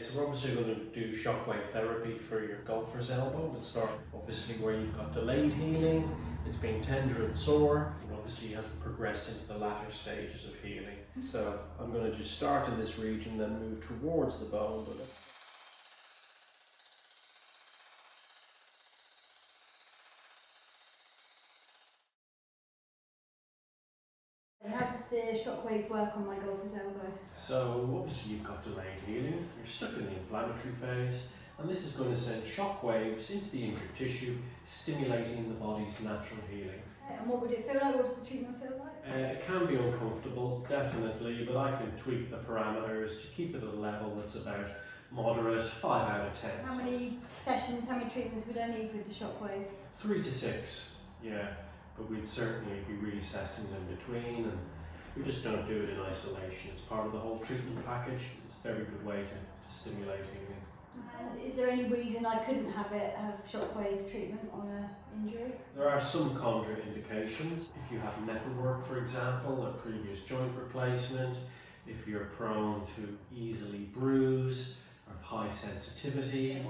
So we're obviously going to do shockwave therapy for your golfer's elbow. We'll start obviously where you've got delayed healing, it's been tender and sore, and obviously it hasn't progressed into the latter stages of healing. So I'm going to just start in this region, then move towards the bone with it. How does the shockwave work on my golfer's elbow? So obviously you've got delayed healing, you're stuck in the inflammatory phase, and this is going to send shock waves into the injured tissue, stimulating the body's natural healing. And what would it feel like? What does the treatment feel like? It can be uncomfortable, definitely, but I can tweak the parameters to keep it at a level that's about moderate, 5 out of 10. How many sessions, how many treatments would I need with the shockwave? 3 to 6, yeah. But we'd certainly be reassessing them between, and we just don't do it in isolation. It's part of the whole treatment package. It's a very good way to stimulate healing. And is there any reason I couldn't have shockwave treatment on an injury? There are some contraindications. If you have metalwork, for example, a previous joint replacement, if you're prone to easily bruise or have high sensitivity.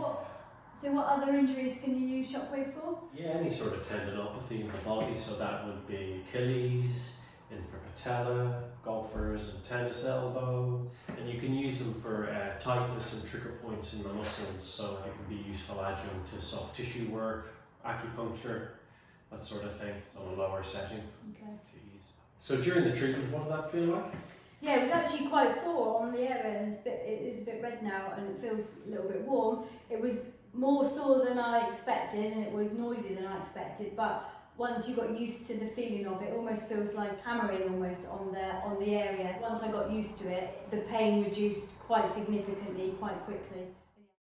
So what other injuries can you use shockwave for? Yeah, any sort of tendinopathy in the body, so that would be Achilles, infrapatella, golfers and tennis elbow, and you can use them for tightness and trigger points in the muscles, so it can be useful adjunct to soft tissue work, acupuncture, that sort of thing, on a lower setting. Okay. Jeez. So during the treatment, what did that feel like? Yeah, it was actually quite sore on the area, and it is a bit red now, and it feels a little bit warm. It was more sore than I expected, and it was noisier than I expected, but once you got used to the feeling of it, it almost feels like hammering almost on the area. Once I got used to it, the pain reduced quite significantly, quite quickly.